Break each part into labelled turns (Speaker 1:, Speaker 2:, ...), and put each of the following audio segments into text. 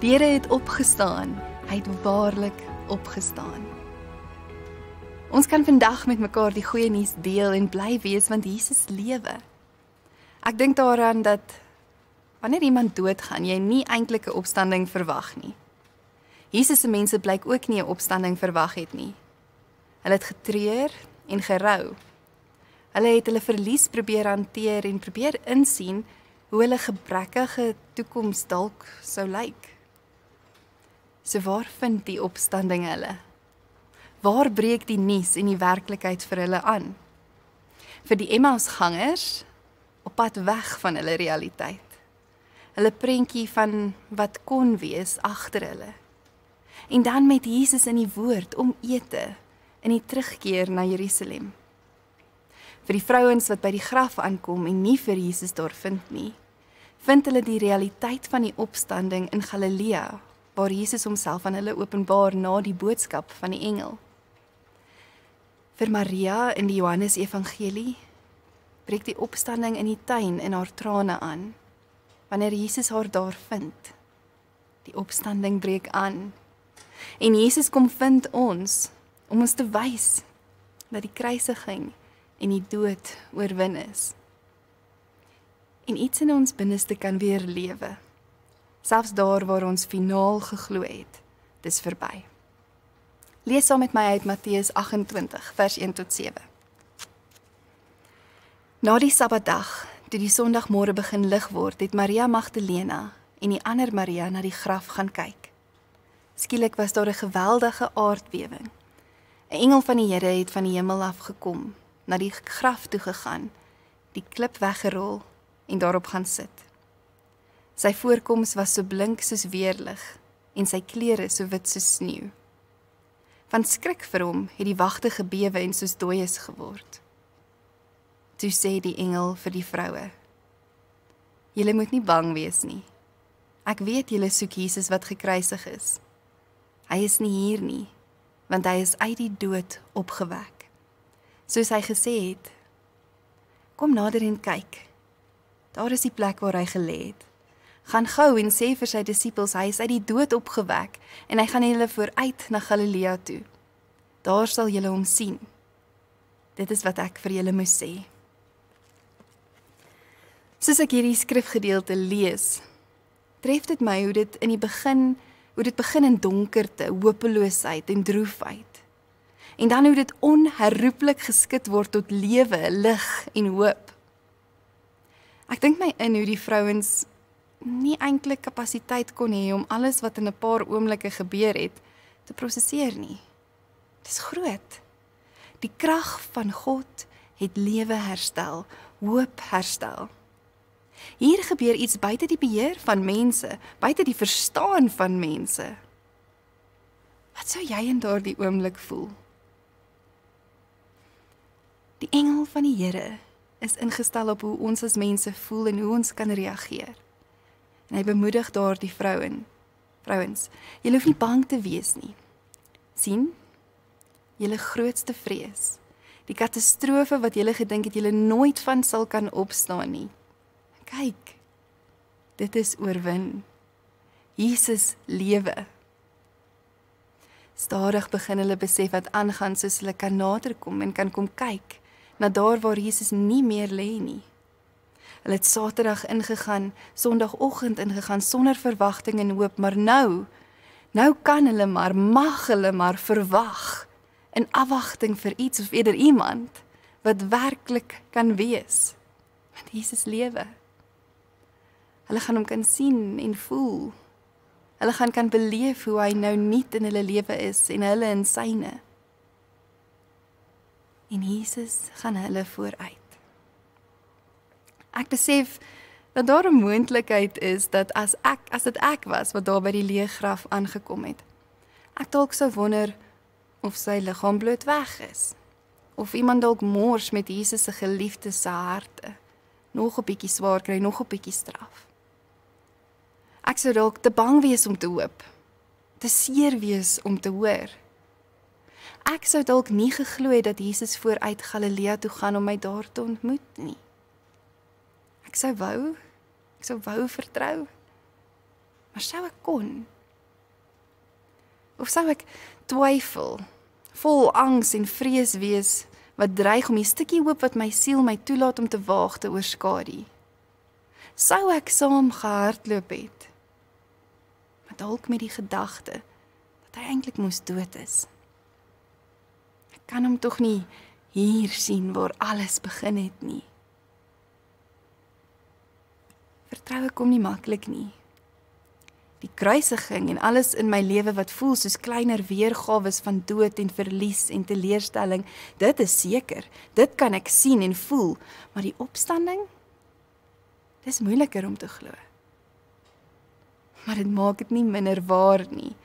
Speaker 1: Die Here het opgestaan, hy het waarlik opgestaan. Ons kan vandag met mekaar die goeie nuus deel en bly wees, want Jesus lewe. Ek dink daaraan dat wanneer iemand doodgaan, jy nie eintlik 'n opstanding verwag nie. Jesus se mense blyk ook nie 'n opstanding verwag het nie. Hulle het getreur en gerou. Hulle het hulle verlies probeer hanteer en probeer insien hoe hulle gebrekkige toekoms dalk sou lyk. So waar vind die opstanding hulle? Waar breek die nuus en die werklikheid vir hulle aan? Vir die Emmausgangers op pad weg van hulle realiteit. Hulle prentjie van wat kon wees agter hulle. En dan met Jesus in die woord om ete in die terugkeer na Jerusalem. Vir die vrouens wat by die graf aankom en nie vir Jesus daar vind nie, vind hulle die realiteit van die opstanding in Galilea, waar Jesus homself aan hulle openbaar na die boodskap van die engel. Vir Maria in die Johannes Evangelie breek die opstanding in die tuin in haar trane aan, wanneer Jesus haar daar vind. Die opstanding breek aan. En Jesus kom vind ons, om ons te wys dat die kruisiging en die dood oorwin is. En iets in ons binneste kan weer lewe, selfs daar waar ons finaal geglo het, dis verby. Lees saam met my uit Matteus 28, vers 1 tot 7. Na die Sabbatdag, toe die Sondagmôre begin lig word, het Maria Magdalena en die ander Maria na die graf gaan kyk. Skielik was daar 'n geweldige aardbewing. 'n Engel van die Here het van die hemel af gekom, na die graf toe gegaan, die klip weggerol en daarop gaan sit. Sy voorkoms was so blink soos weerlig en sy klere so wit soos sneeu. Van skrik vir hom het die wagte gebewe en soos dooies geword. Toe sê die engel vir die vroue: "Julle moet nie bang wees nie. Ek weet julle soek Jesus wat gekruisig is. Hy is nie hier nie, want hy is uit die dood opgewek, soos hy gesê het. Kom nader en kyk. Daar is die plek waar hy gelê het. Gaan gou en sê vir sy disippels, hy is uit die dood opgewek en hy gaan julle vooruit na Galilea toe. Daar sal julle hom sien. Dit is wat ek vir julle moes sê." Soos ek hierdie skrifgedeelte lees, tref dit my hoe dit begin in donkerte, hopeloosheid en droefheid. En dan hoe dit onherroepelik geskit word tot lewe, lig en hoop. Ek dink my in hoe die vrouens nie eintlik kapasiteit kon hê om alles wat in 'n paar oomblikke gebeur het, te prosesseer nie. Dis groot. Die krag van God het lewe herstel, hoop herstel. Hier gebeur iets buite die beheer van mense, buite die verstaan van mense. Wat sou jy in daardie oomblik voel? Die engel van die Here is ingestel op hoe ons as mense voel en hoe ons kan reageer. En hy bemoedig daardie vrouens, julle hoef nie bang te wees nie. Sien, julle grootste vrees, die katastrofe wat julle gedink het julle nooit van sal kan opstaan nie. Kyk, dit is oorwin. Jesus lewe. Stadig begin hulle besef wat aangaan, soos hulle kan naderkom en kan kom kyk na daar waar Jesus nie meer lê nie. Hulle het Saterdag ingegaan, Sondagoggend ingegaan sonder verwagting en hoop, maar nou kan hulle maar, mag hulle maar verwag in afwagting vir iets of eerder iemand wat werklik kan wees. Want Jesus lewe. Hulle gaan hom kan sien en voel. Hulle gaan kan beleef hoe hy nou nuut in hulle lewe is en hulle in syne. En Jesus gaan hulle vooruit. Ek besef dat daar 'n moontlikheid is dat as dit ek was wat daar by die leë graf aangekom het, ek dalk sou wonder of sy liggaam bloot weg is, of iemand dalk mors met Jesus se geliefde se harte, nog 'n bietjie swaar kry, nog 'n bietjie straf. Ek sou dalk te bang wees om te hoop, te seer wees om te hoor. Ek sou dalk nie geglo het dat Jesus vooruit Galilea toe gaan om my daar te ontmoet nie. Ek sou wou vertrou. Maar sou ek kon? Of sou ek twyfel, vol angs en vrees wees, wat dreig om die stukkie hoop wat my siel my toelaat om te waag te oorskadu? Sou ek saam gehardloop het, maar dalk met die gedagte, dat hy eintlik moes dood is? Ek kan hom tog nie hier sien waar alles begin het nie. Vertroue kom nie maklik nie. Die kruisiging en alles in my lewe wat voel soos kleiner weergawes van dood en verlies en teleurstelling, dit is seker, dit kan ek sien en voel, maar die opstanding, dis moeiliker om te glo. Maar dit maak dit nie minder waar nie.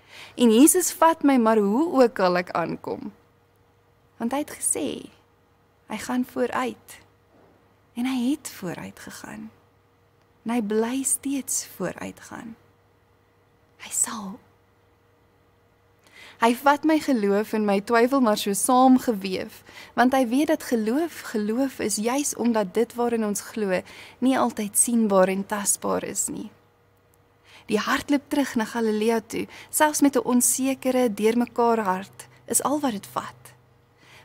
Speaker 1: En Jesus vat my maar hoe ook al ek aankom. Want hy het gesê, hy gaan vooruit. En hy het vooruit gegaan. En hy bly steeds vooruit gaan. Hy sal. Hy vat my geloof en my twyfel maar so saamgeweef, want hy weet dat geloof is juis omdat dit waarin ons glo, nie altyd sienbaar en tasbaar is nie. Die hardloop terug na Galilea toe, selfs met 'n onsekere, deurmekaar hart, is al wat dit vat.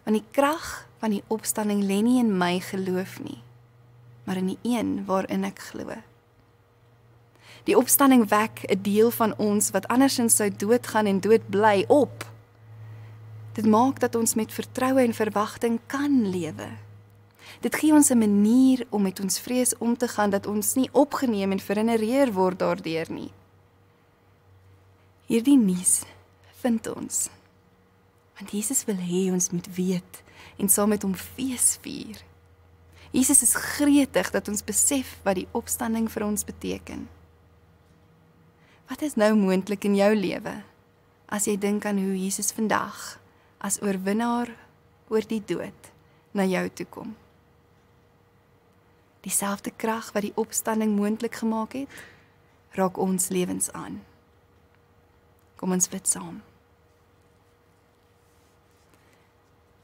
Speaker 1: Want die krag van die opstanding lê nie in my geloof nie, maar in die een waarin ek glo. Die opstanding wek 'n deel van ons wat andersins sou doodgaan en dood bly op. Dit maak dat ons met vertroue en verwagting kan lewe. Dit gee ons 'n manier om met ons vrees om te gaan dat ons nie opgeneem en verinnereer word daardeur nie. Hierdie nuus vind ons, want Jesus wil hê ons moet weet en saam met hom fees vier. Jesus is gretig dat ons besef wat die opstanding vir ons beteken. Wat is nou moontlik in jou lewe, as jy dink aan hoe Jesus vandag, as oorwinnaar oor die dood, na jou toe kom? Dieselfde krag wat die opstanding moontlik gemaak het, raak ons lewens aan. Kom ons bid saam.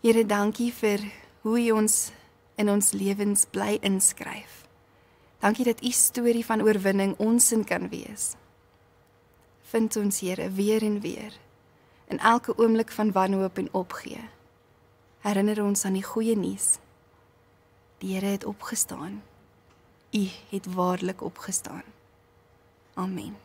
Speaker 1: Here, dankie vir hoe U ons in ons lewens bly inskryf. Dankie dat U storie van oorwinning ons in kan wees. Vind ons, Here, weer en weer, in elke oomblik van wanhoop en opgee. Herinner ons aan die goeie nuus. Die Here het opgestaan. U het waarlik opgestaan. Amen.